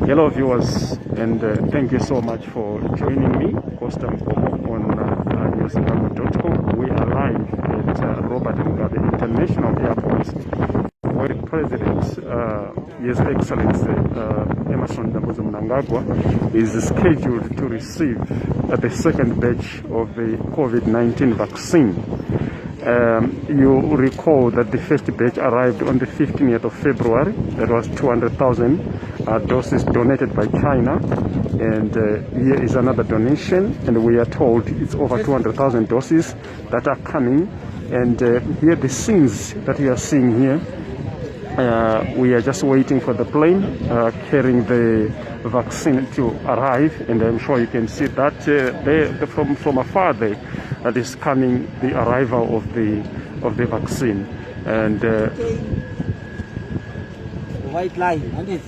Hello viewers, and thank you so much for joining me, Costa Mkomo, on newzimbabwe.com. We are live at Robert Mugabe International Airport, where the President, His Excellency Emerson Dambudzo Mnangagwa, is scheduled to receive the second batch of the COVID-19 vaccine. You recall that the first batch arrived on the 15th of February. That was 200,000 doses donated by China, and here is another donation, and we are told it's over 200,000 doses that are coming. And here the scenes that you are seeing here, we are just waiting for the plane carrying the vaccine to arrive, and I'm sure you can see that from afar there, that is coming the arrival of the vaccine. And the white line, and it's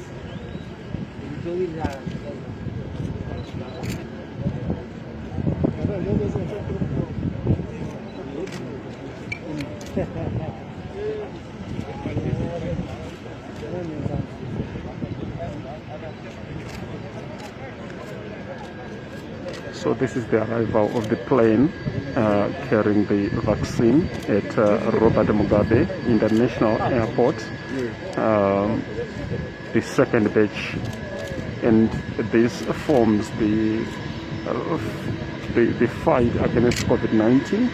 so this is the arrival of the plane carrying the vaccine at Robert Mugabe International Airport. The second batch, and this forms the fight against COVID-19.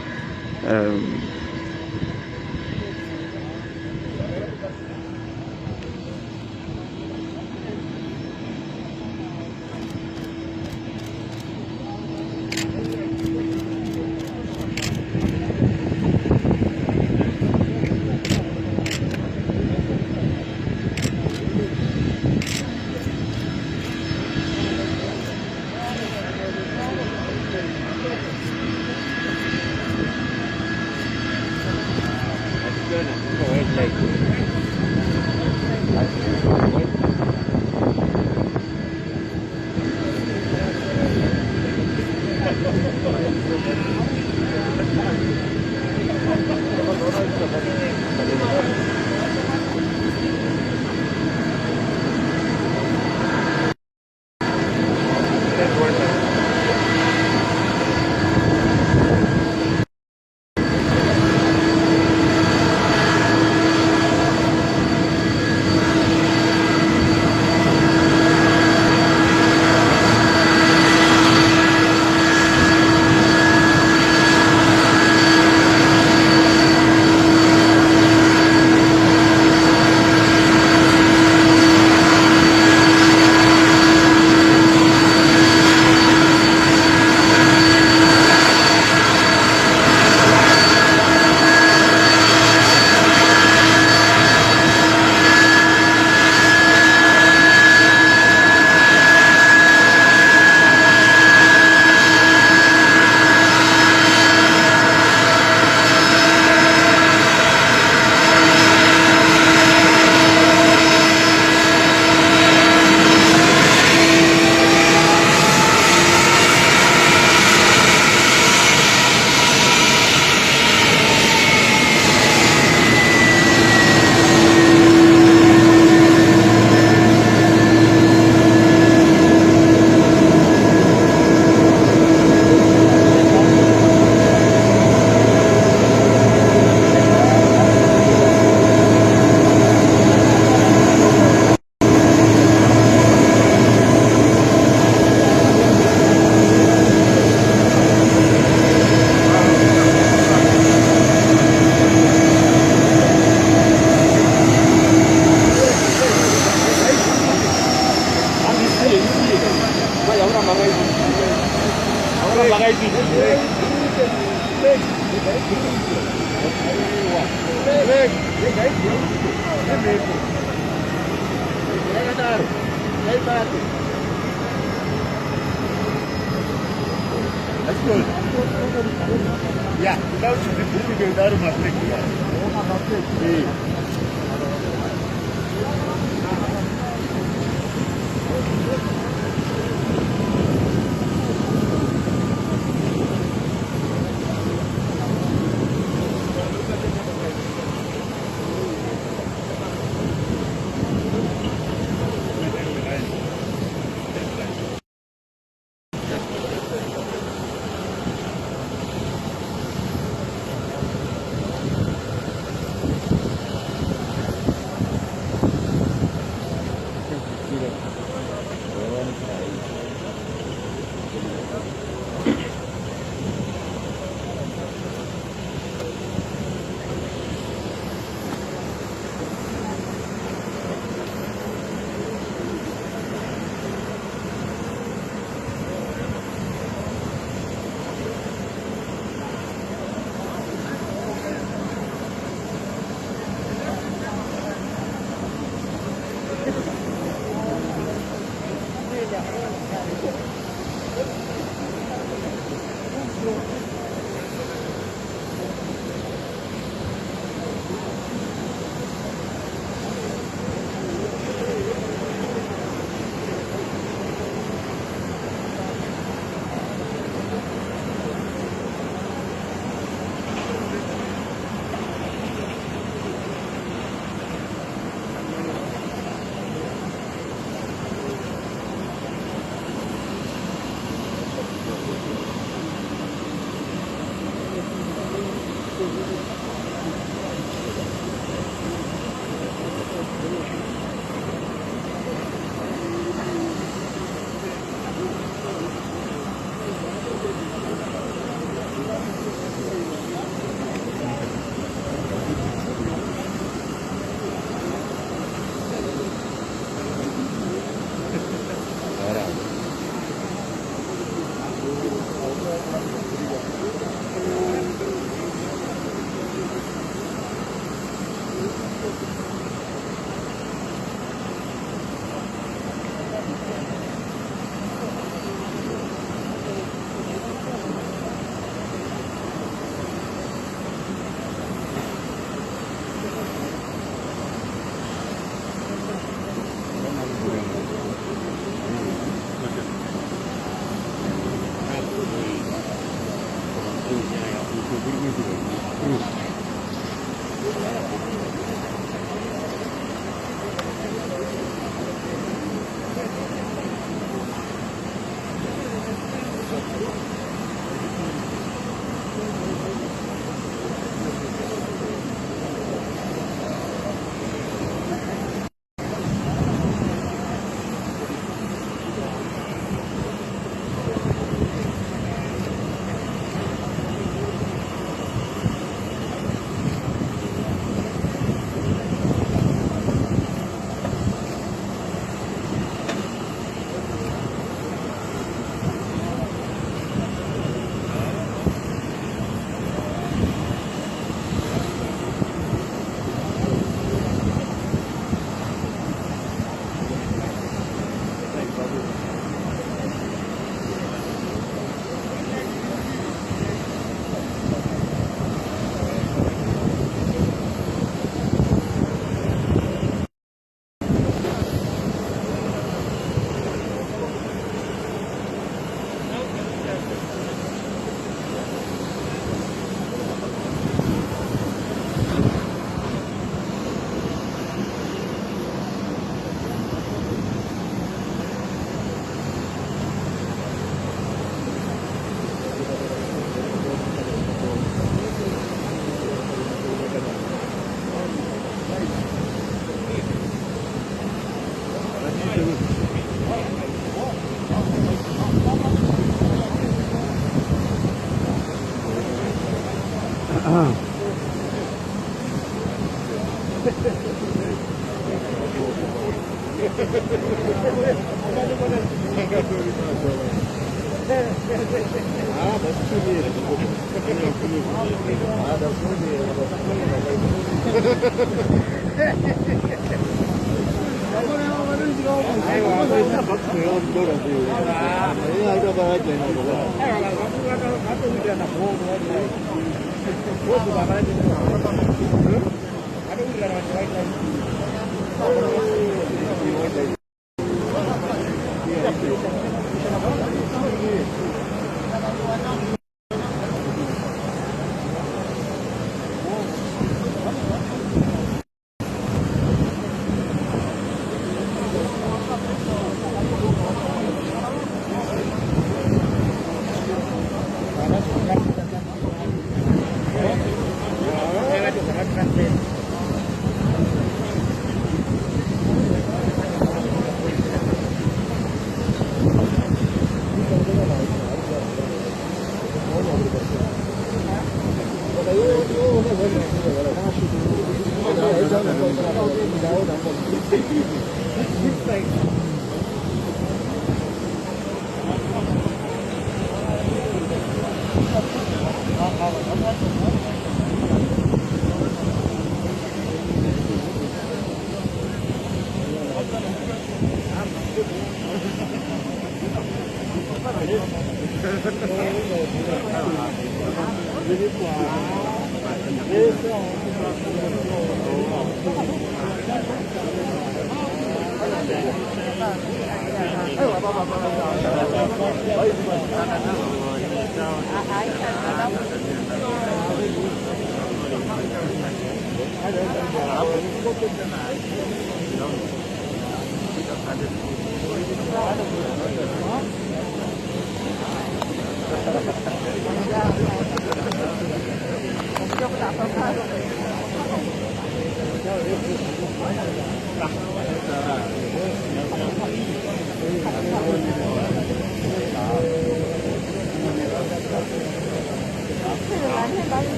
Yeah, without the mistake. that's too near. That's too near.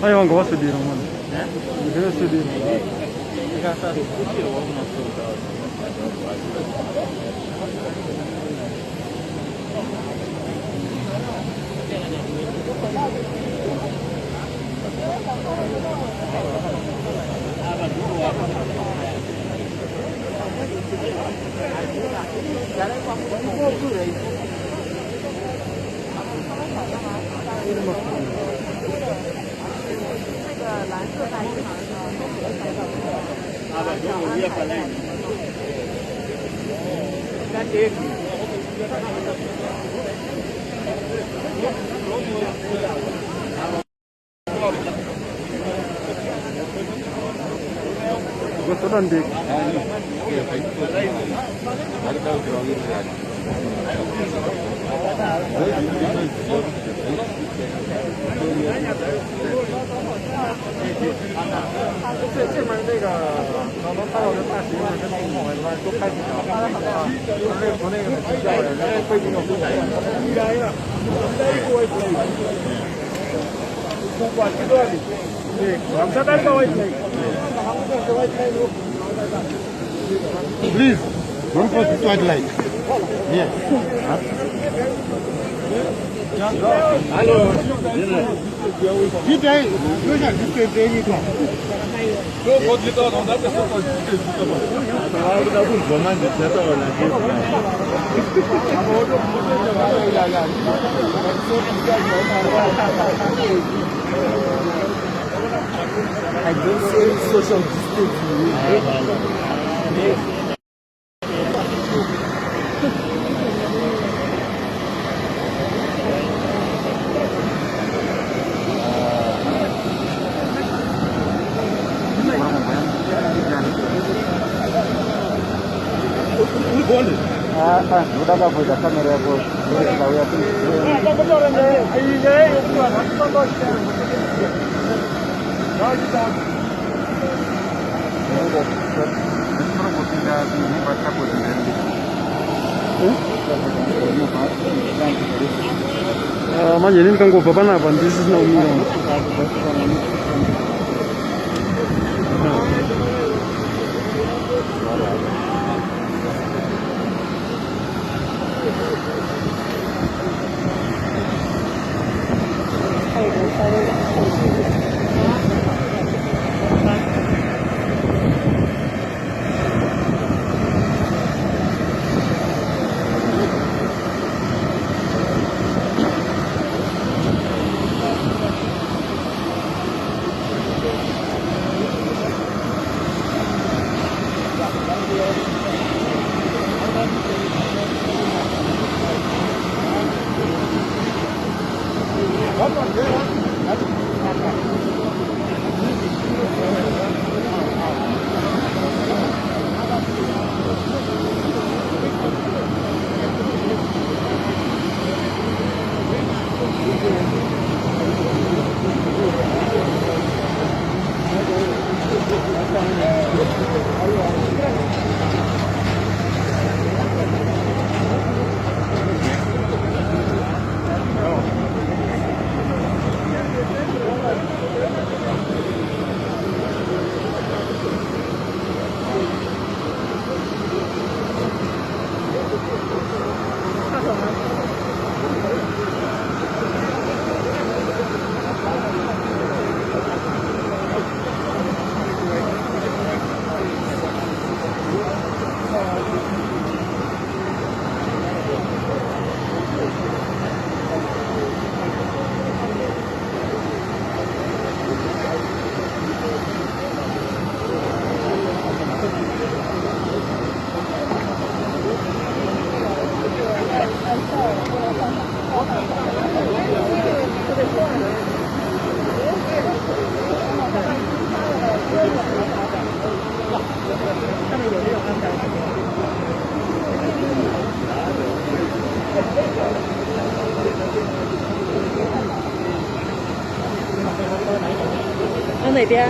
Aí, Wanga, what's the deal, man? What's the deal? Gostou da Andic? 这门这个能看到的大石油跟东风完都开挺了，那个国内的比较的，然后飞机都不来，应该呀，不管这个的，对，我们这边稍微对，Please, don't cross this white light. Yes. Hello. Did I? You have to stay there. I don't say social distancing. Udah nggak boleh kamera aku. Tahu ya tuh. manje nini kangobva panapa ndisisina kumira往哪边？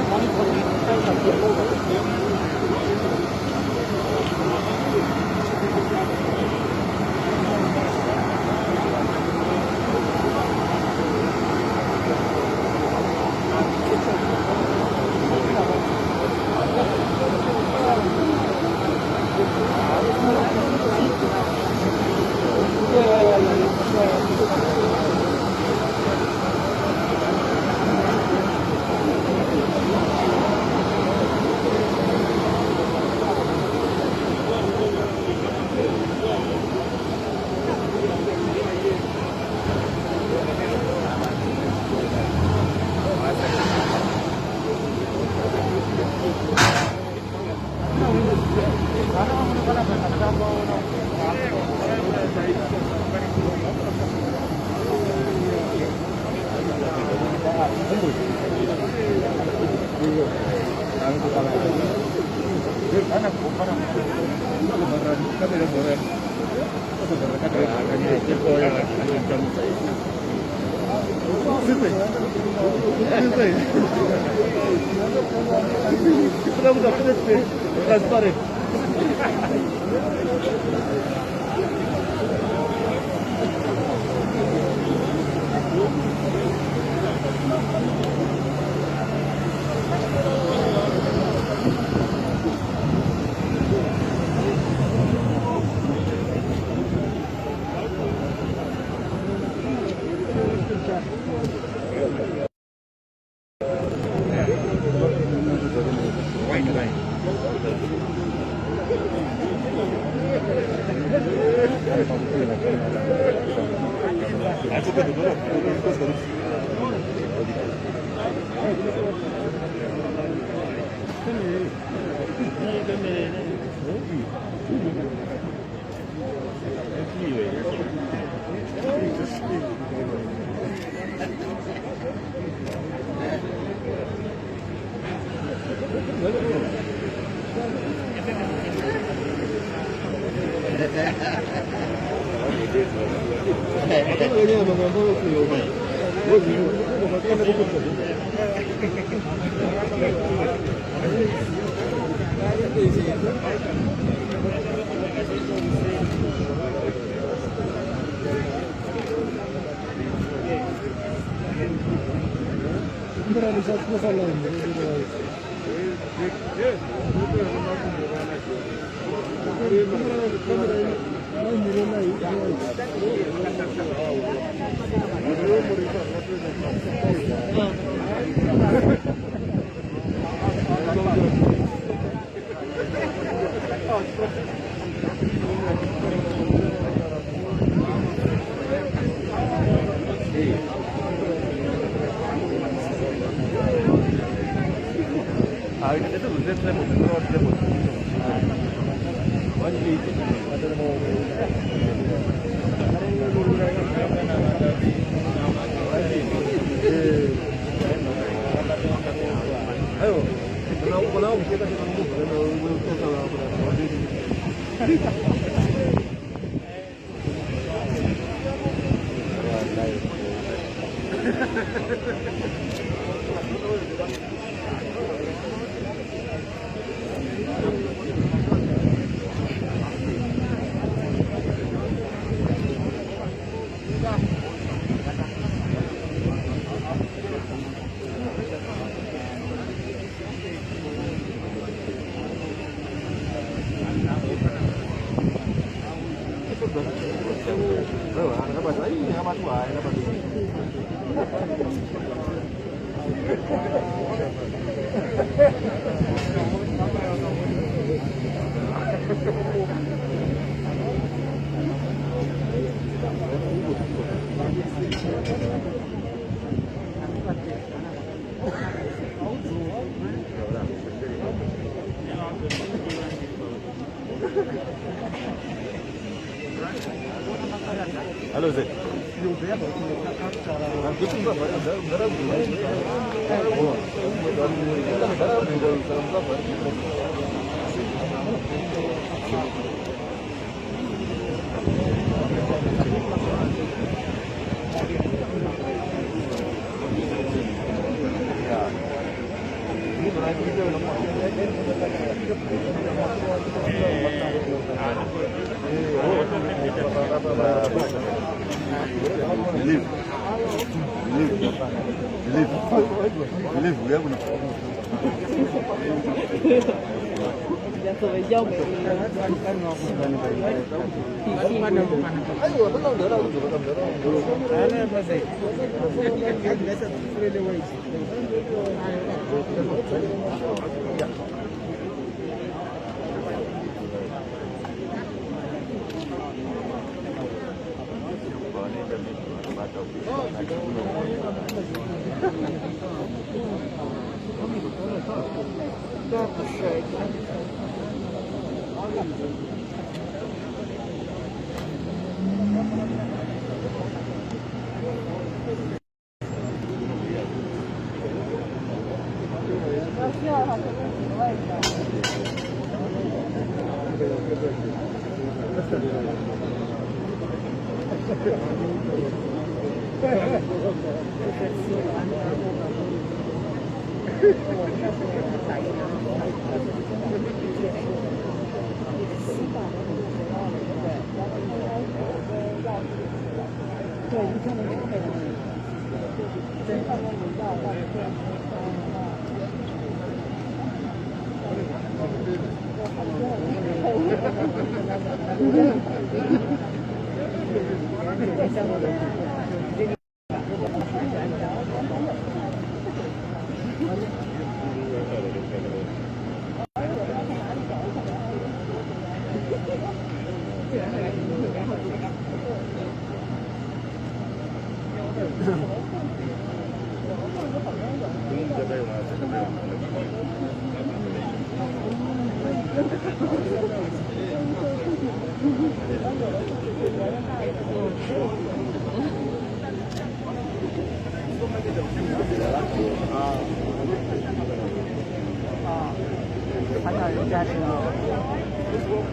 好像人家这个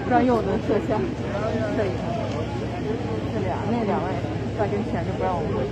专用的摄像摄影，那两位抓紧钱就不让我们过去。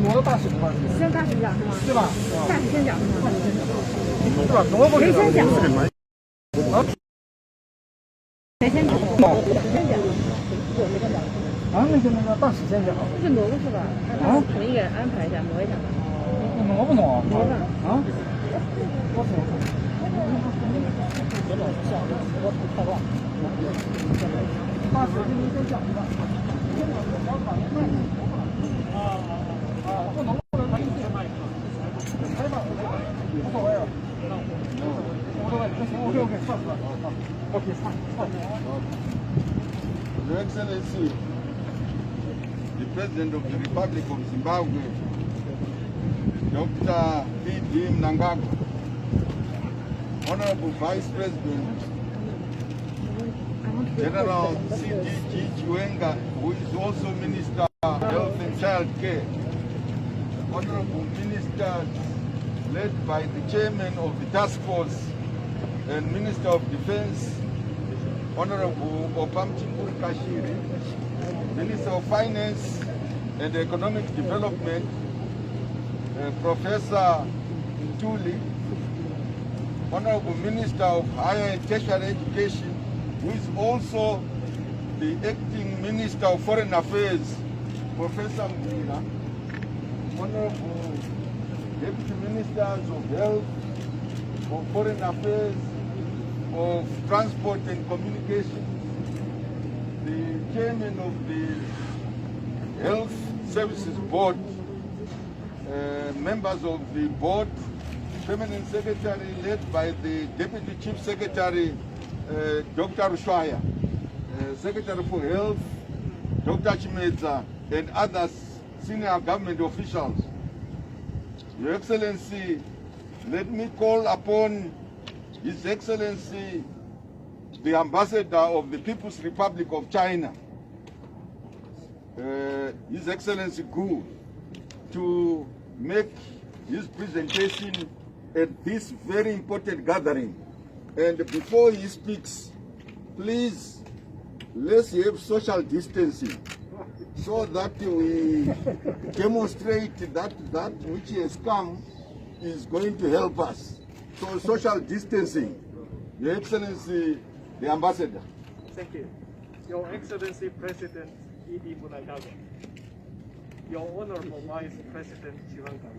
挪到大使那块去。先大使讲是吗？对吧？大使先讲是吗？对吧？挪过去。谁先讲？谁先讲？谁先讲？啊，那个大使先讲。是挪过去吧？啊，可能给人安排一下，挪一下。挪不挪？挪吧。啊？大使您先讲一下。不能不能把意见卖开吧，无所谓啊。无所谓，那行，OK，算了，OK，算。Your Excellency, the President of the Republic of Zimbabwe, Dr. P.D. Mnangagwa, Honorable Vice President, General C.D.G. Chiwenga, who is also Minister of Health and Child Care, Honorable Ministers led by the Chairman of the Task Force and Minister of Defense, Honorable Opamchingur Kashiri, Minister of Finance and Economic Development, Professor Tuli, Honorable Minister of Higher and Tertiary Education, who is also the Acting Minister of Foreign Affairs, Professor Mvira, Honorable Deputy Ministers of Health, of Foreign Affairs, of Transport and Communication, the Chairman of the Health Services Board, members of the board, Permanent Secretary led by the Deputy Chief Secretary, Dr. Rushwaya, Secretary for Health, Dr. Chimedza, and others senior government officials. Your Excellency, let me call upon His Excellency, the Ambassador of the People's Republic of China, His Excellency Gu, to make his presentation at this very important gathering. And before he speaks, please, let's have social distancing so that we demonstrate that that which has come is going to help us. So social distancing. Your Excellency, the Ambassador. Thank you. Your Excellency President E.D. Mnangagwa, Your Honorable Vice President Chiwenga,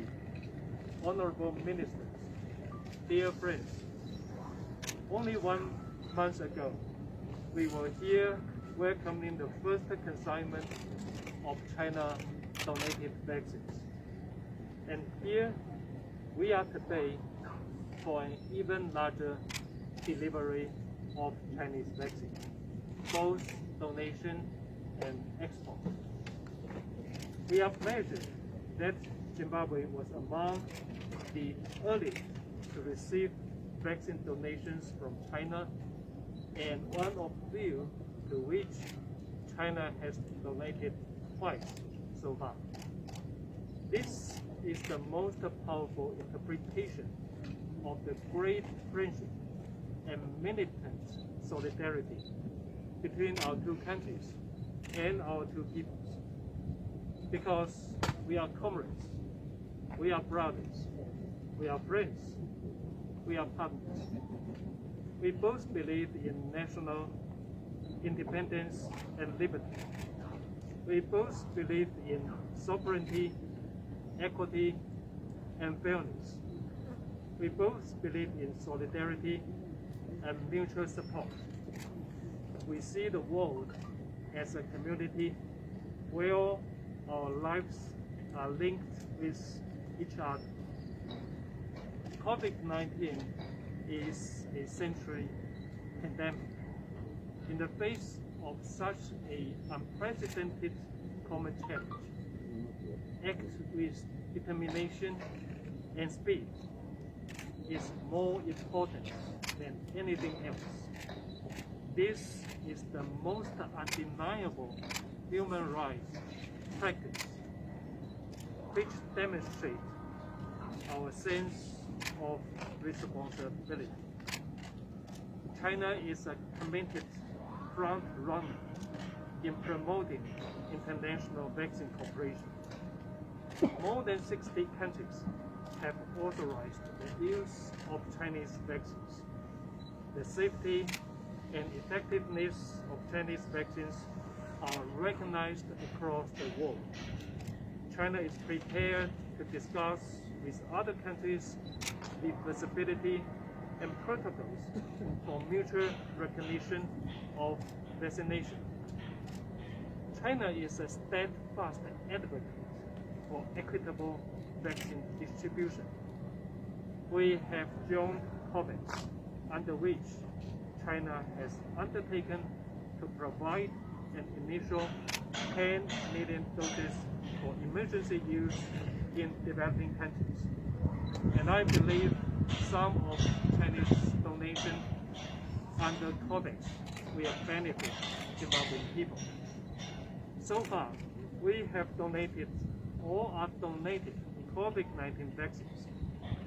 Honorable Ministers, dear friends, only 1 month ago, we were here welcoming the first consignment of China donated vaccines. And here we are today for an even larger delivery of Chinese vaccine, both donation and export. We are pleased that Zimbabwe was among the earliest to receive vaccine donations from China and one of few to which China has donated twice so far. This is the most powerful interpretation of the great friendship and militant solidarity between our two countries and our two peoples. Because we are comrades, we are brothers, we are friends, we are partners. We both believe in national independence and liberty. We both believe in sovereignty, equity, and fairness. We both believe in solidarity and mutual support. We see the world as a community where our lives are linked with each other. COVID-19 is a century pandemic. In the face of such an unprecedented common challenge, act with determination and speed is more important than anything else. This is the most undeniable human rights practice, which demonstrates our sense of responsibility. China is a committed front runner in promoting international vaccine cooperation. More than 60 countries have authorized the use of Chinese vaccines. The safety and effectiveness of Chinese vaccines are recognized across the world. China is prepared to discuss with other countries the feasibility and protocols for mutual recognition of vaccination. China is a steadfast advocate for equitable vaccine distribution. We have joined COVAX, under which China has undertaken to provide an initial 10 million doses for emergency use in developing countries. And I believe some of Chinese donation under COVAX will benefit Zimbabwean people. So far, we have donated or are donating COVID-19 vaccines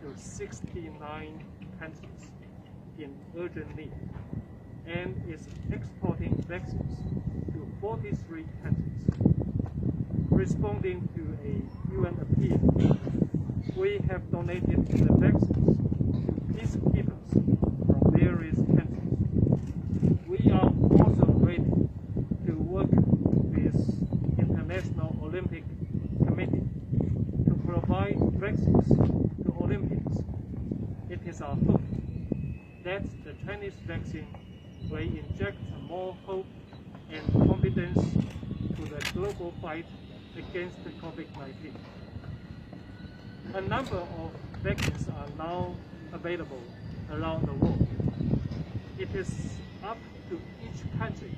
to 69 countries in urgent need, and is exporting vaccines to 43 countries. Responding to a UN appeal, we have donated the vaccines to peacekeepers from various countries. We are also ready to work with International Olympic Committee to provide vaccines to Olympians. It is our hope that the Chinese vaccine will inject more hope and confidence to the global fight against the COVID-19. A number of vaccines are now available around the world. It is up to each country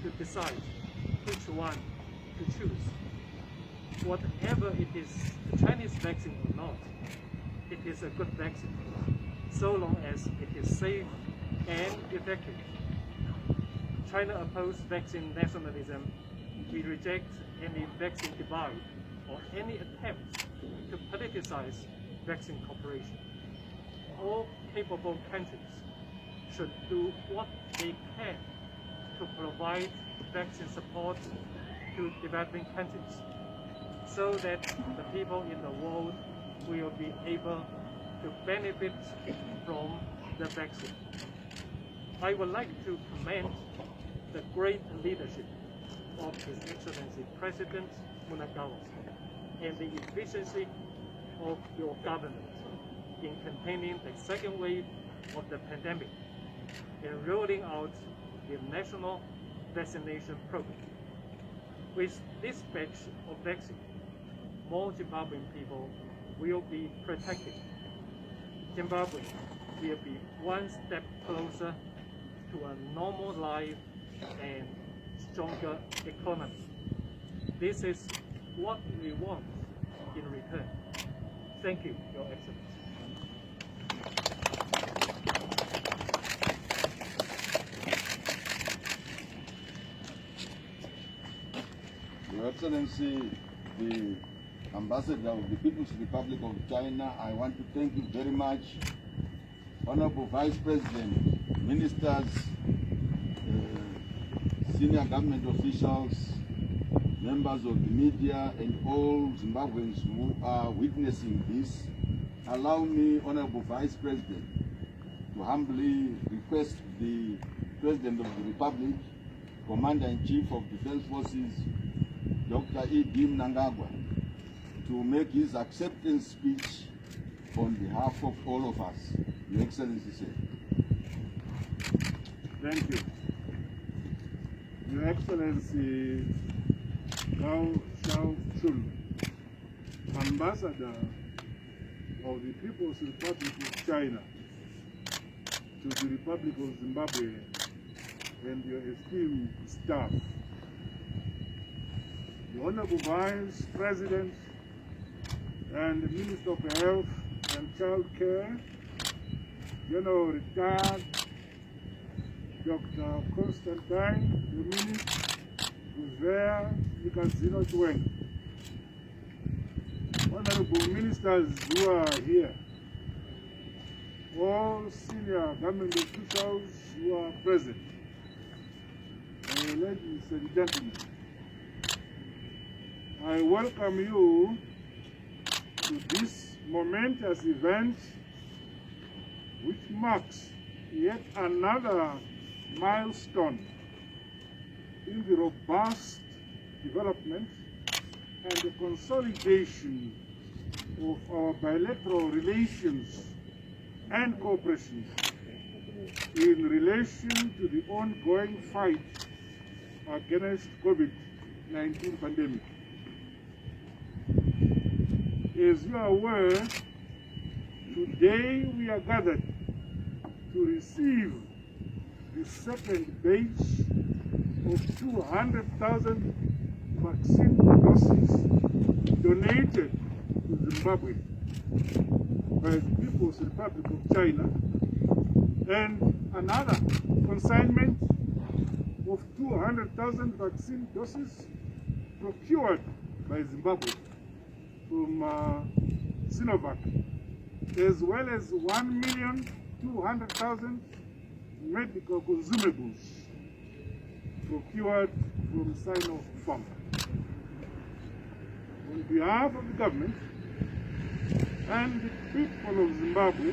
to decide which one to choose. Whatever it is, the Chinese vaccine or not, it is a good vaccine, so long as it is safe and effective. China opposes vaccine nationalism. We reject any vaccine divide or any attempt to politicize vaccine cooperation. All capable countries should do what they can to provide vaccine support to developing countries so that the people in the world will be able to benefit from the vaccine. I would like to commend the great leadership of His Excellency President Munagawa and the efficiency of your government in containing the second wave of the pandemic and rolling out the national vaccination program. With this batch of vaccine, more Zimbabwean people will be protected. Zimbabwe will be one step closer to a normal life and stronger economy. This is what we want in return. Thank you, Your Excellency. Good. Excellency, the Ambassador of the People's Republic of China, I want to thank you very much. Honorable Vice President, ministers, senior government officials, members of the media, and all Zimbabweans who are witnessing this, allow me, Honorable Vice President, to humbly request the President of the Republic, Commander-in-Chief of Defense Forces, Dr. E.D. Mnangagwa, to make his acceptance speech on behalf of all of us. Your Excellency, sir. Thank you. Your Excellency, Gao Xiaochun, Ambassador of the People's Republic of China to the Republic of Zimbabwe, and your esteemed staff. The Honorable Vice President and the Minister of Health and Child Care, General Retired Dr. Constantine Dominic Guzea Nikazino Chweng, Honorable Ministers who are here, all senior government officials who are present, ladies and gentlemen, I welcome you to this momentous event which marks yet another milestone in the robust development and the consolidation of our bilateral relations and cooperation in relation to the ongoing fight against COVID-19 pandemic. As you are aware, today we are gathered to receive the second batch of 200,000 vaccine doses donated to Zimbabwe by the People's Republic of China, and another consignment of 200,000 vaccine doses procured by Zimbabwe from Sinovac, as well as 1,200,000 medical consumables procured from Sinopharm. On behalf of the government and the people of Zimbabwe,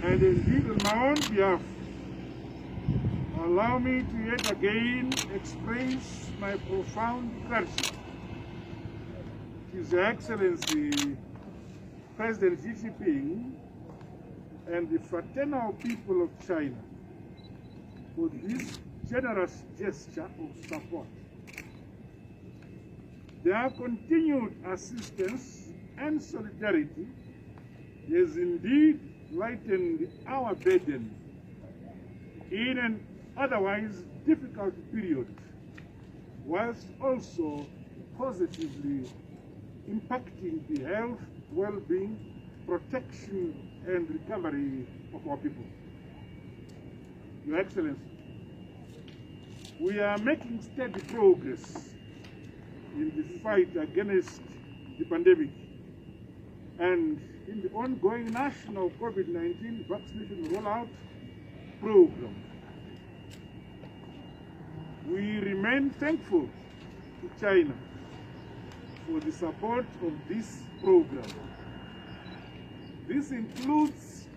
and indeed on my own behalf, allow me to yet again express my profound gratitude to His Excellency President Xi Jinping and the fraternal people of China for this generous gesture of support. Their continued assistance and solidarity has indeed lightened our burden in an otherwise difficult period, whilst also positively impacting the health, well-being, protection, and recovery of our people. Your Excellency, we are making steady progress in the fight against the pandemic and in the ongoing national COVID-19 vaccination rollout program. We remain thankful to China for the support of this program. This includes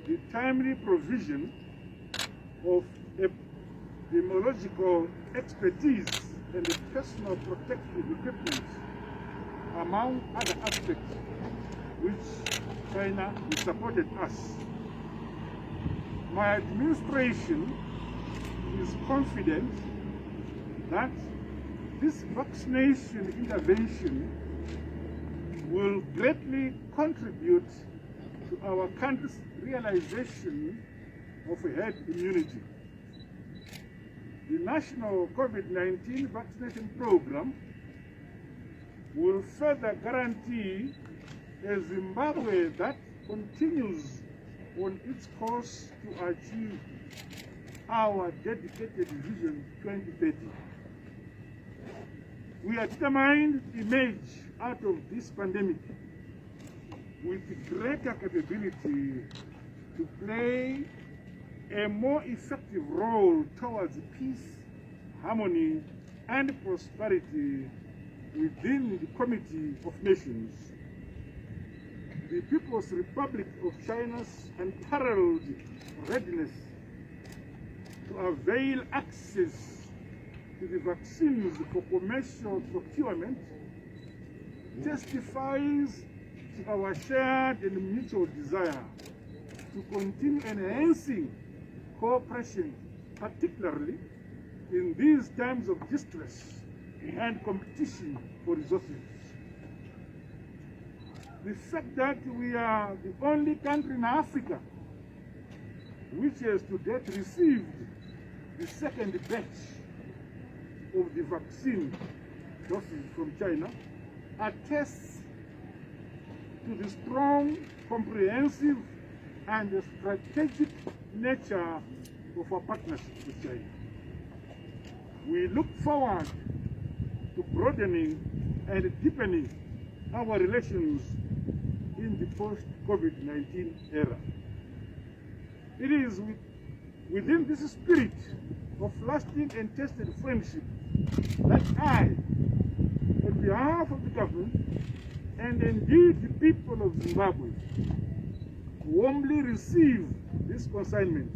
the timely provision of epidemiological expertise and the personal protective equipment, among other aspects which China has supported us. My administration is confident that this vaccination intervention will greatly contribute to our country's realization of herd immunity. The national COVID-19 vaccination program will further guarantee a Zimbabwe that continues on its course to achieve our dedicated Vision 2030. We are determined to emerge out of this pandemic with greater capability to play a more effective role towards peace, harmony, and prosperity within the Community of Nations. The People's Republic of China's unparalleled readiness to avail access to the vaccines for commercial procurement testifies to our shared and mutual desire to continue enhancing cooperation, particularly in these times of distress and competition for resources. The fact that we are the only country in Africa which has to date received the second batch of the vaccine doses from China attests to the strong, comprehensive, and strategic nature of our partnership with China. We look forward to broadening and deepening our relations in the post-COVID-19 era. It is within this spirit of lasting and tested friendship that I, on behalf of the government and indeed the people of Zimbabwe, warmly receive this consignment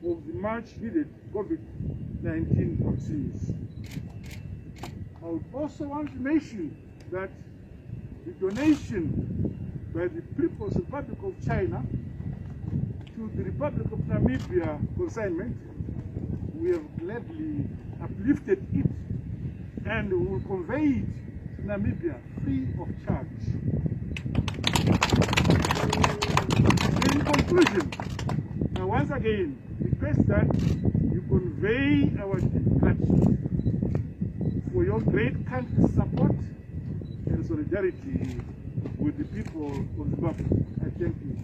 of the much-needed COVID-19 vaccines. I would also want to mention that the donation by the People's Republic of China to the Republic of Namibia consignment, we have gladly uplifted it and we will convey it to Namibia free of charge. In conclusion, I once again request that you convey our deep gratitude for your great country's support and solidarity with the people of Zimbabwe. I thank you.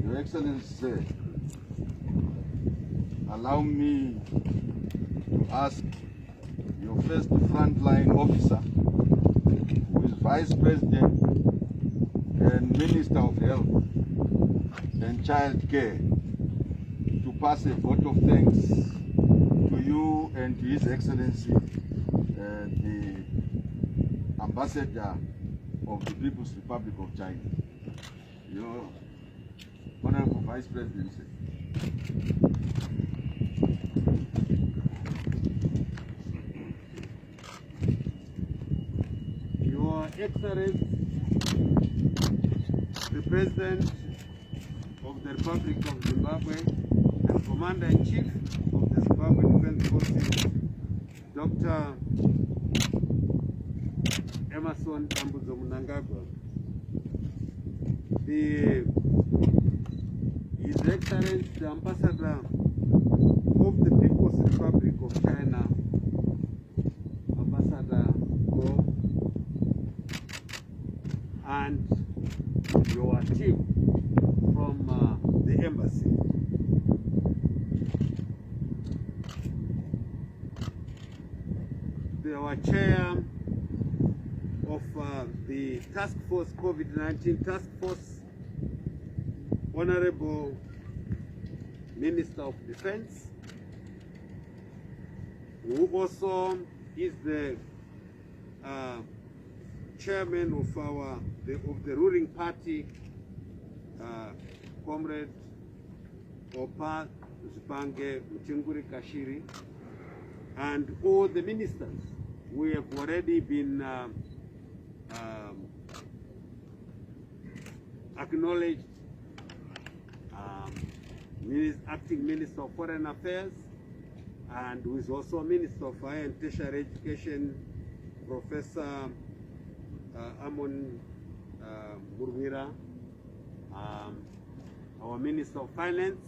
Your Excellency, allow me to ask your first frontline officer, who is Vice President and Minister of Health and Child Care, to pass a vote of thanks to you and to His Excellency, the Ambassador of the People's Republic of China. Your Honorable Vice Presidency. Your Excellency, the President of the Republic of Zimbabwe and Commander-in-Chief of the Zimbabwe Defense Forces, Dr. Emerson Tambudzo Mnangagwa, His Excellency, the Ambassador of the People's Republic of China, Ambassador Go, and your team from the embassy. Our chair of the Task Force COVID-19 Task Force, Honorable Minister of Defense, who also is the chairman of the ruling party, Comrade Opa Zibange Mchinguri Kashiri, and all the ministers. We have already been acknowledged. Acting Minister of Foreign Affairs, and who is also Minister of Higher and Tertiary Education, Professor Amon Murwira, our Minister of Finance,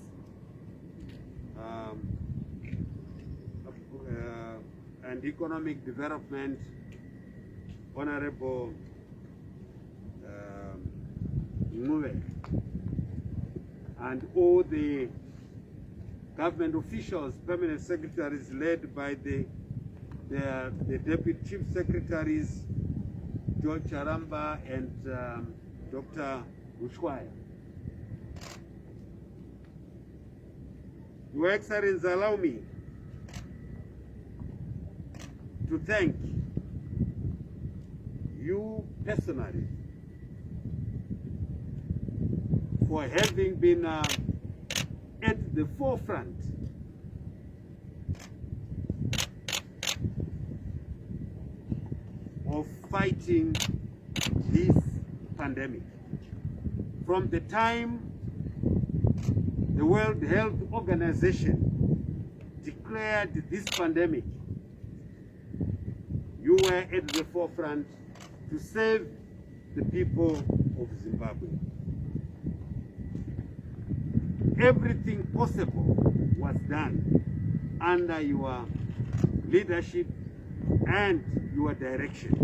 and Economic Development, Honorable Ngube, and all the government officials, permanent secretaries led by the deputy chief secretaries, George Charamba and Dr. Ushwaya. Your Excellency, allow me to thank you personally for having been at the forefront of fighting this pandemic. From the time the World Health Organization declared this pandemic, you were at the forefront to save the people of Zimbabwe. Everything possible was done under your leadership and your direction.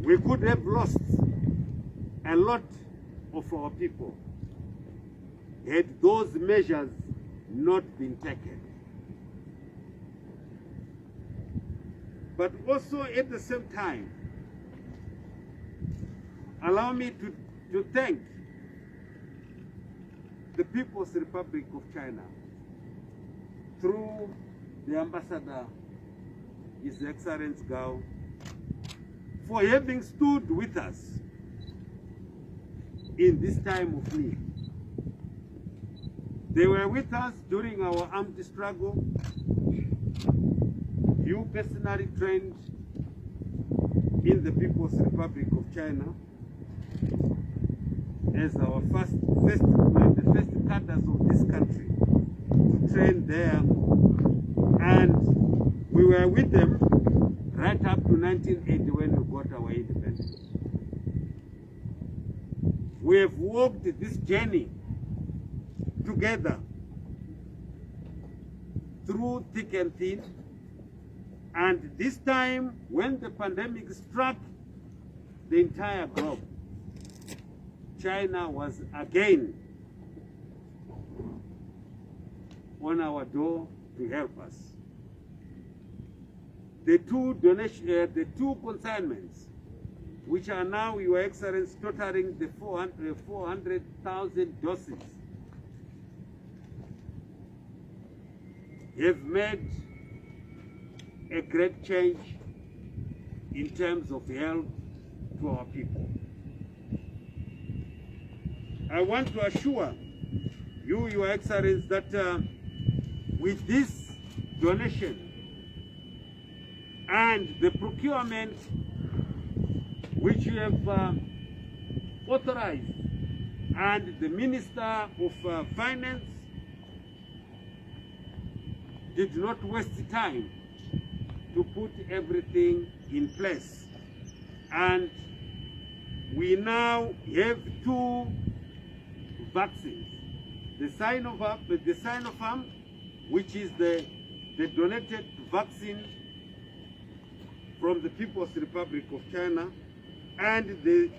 We could have lost a lot of our people had those measures not been taken. But also at the same time, allow me to thank the People's Republic of China through the Ambassador, His Excellency Gao, for having stood with us in this time of need. They were with us during our armed struggle. You personally trained in the People's Republic of China as our the first cadres of this country to train there, and we were with them right up to 1980 when we got our independence. We have walked this journey together through thick and thin, and this time when the pandemic struck the entire globe, China was again on our door to help us. The two consignments, which are now, Your Excellency, totaling the 400,000 doses, have made a great change in terms of help to our people. I want to assure you, Your Excellency, that with this donation and the procurement which you have authorized, and the Minister of Finance did not waste time to put everything in place. And we now have 2 vaccines. The Sinopharm, which is the donated vaccine from the People's Republic of China, and the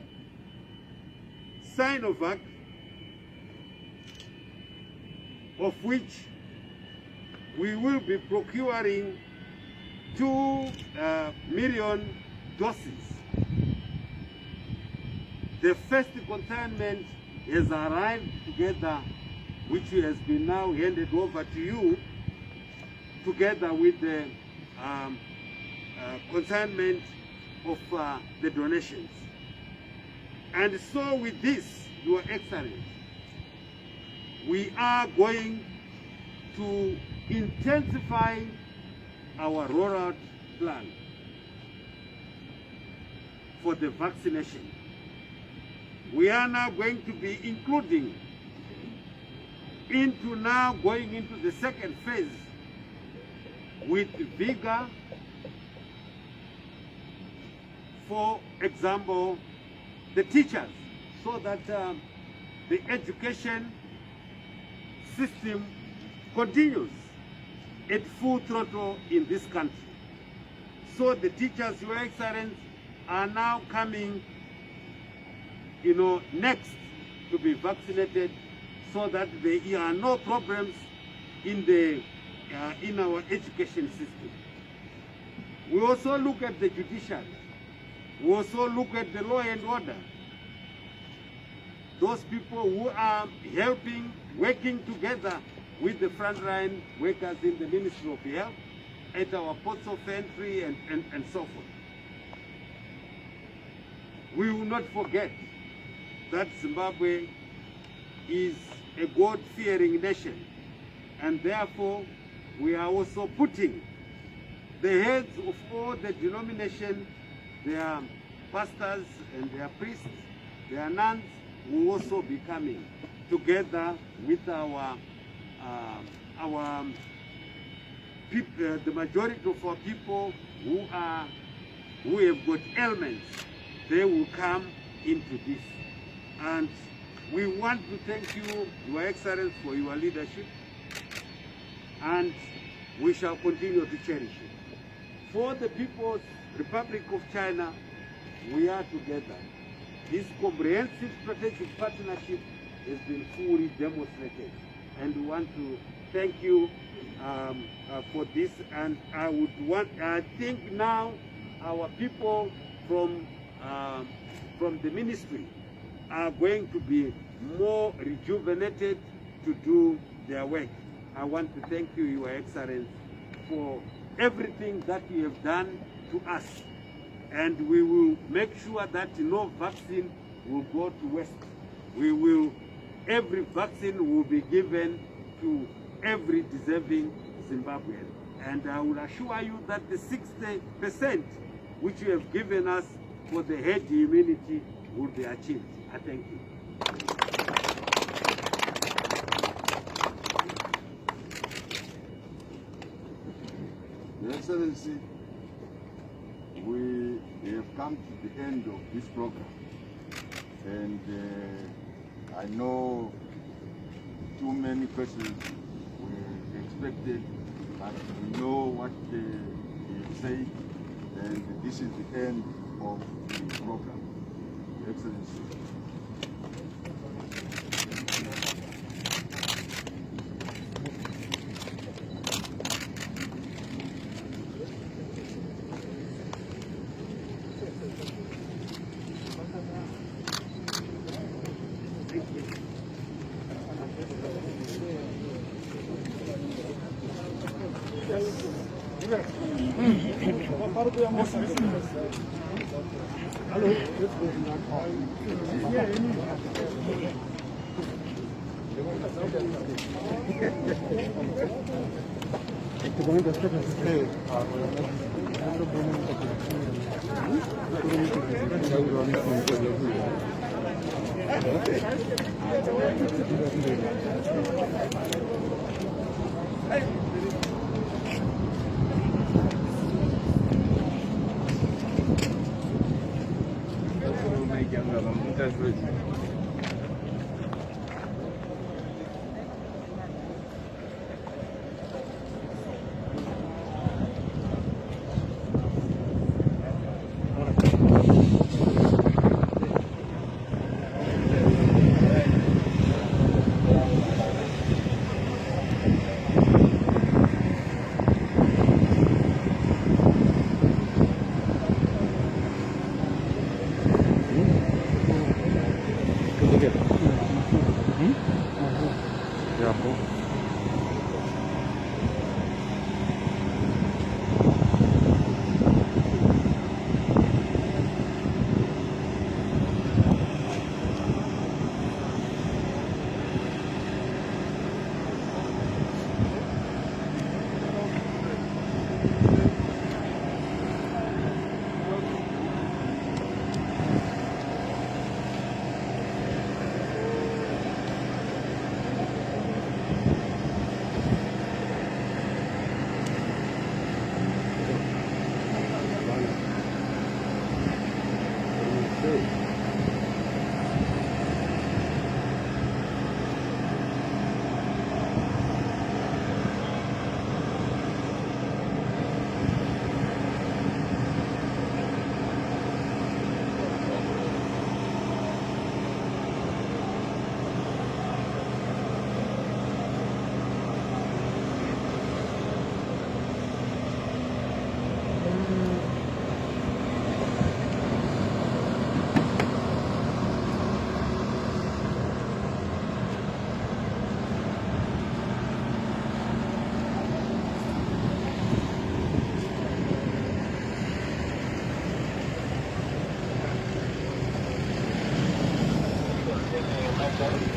Sinovac, of which we will be procuring 2 million doses. The first consignment has arrived together, which has been now handed over to you, together with the consignment of the donations. And so with this, Your Excellency, we are going to intensify our rollout plan for the vaccination. We are now going to be including going into the second phase with vigor. For example, the teachers, so that the education system continues at full throttle in this country. So the teachers, Your Excellency, are now coming, next to be vaccinated, so that there are no problems in our education system. We also look at the judiciary. We also look at the law and order. Those people who are helping, working together with the frontline workers in the Ministry of Health, at our ports of entry and so forth. We will not forget that Zimbabwe is a God-fearing nation, and therefore we are also putting the heads of all the denominations, their pastors and their priests, their nuns, will also be coming together with the majority of our people who have got ailments. They will come into this. And we want to thank you, Your Excellency, for your leadership, and we shall continue to cherish it. For the People's Republic of China, we are together. This comprehensive strategic partnership has been fully demonstrated, and we want to thank you for this. And I think now our people from the ministry are going to be more rejuvenated to do their work. I want to thank you, Your Excellency, for everything that you have done to us. And we will make sure that no vaccine will go to waste. Every vaccine will be given to every deserving Zimbabwean. And I will assure you that the 60% which you have given us for the herd immunity will be achieved. I thank you. Your Excellency, we have come to the end of this program, and I know too many questions were expected, but we know what he said, and this is the end of the program. Your Excellency. Thank you.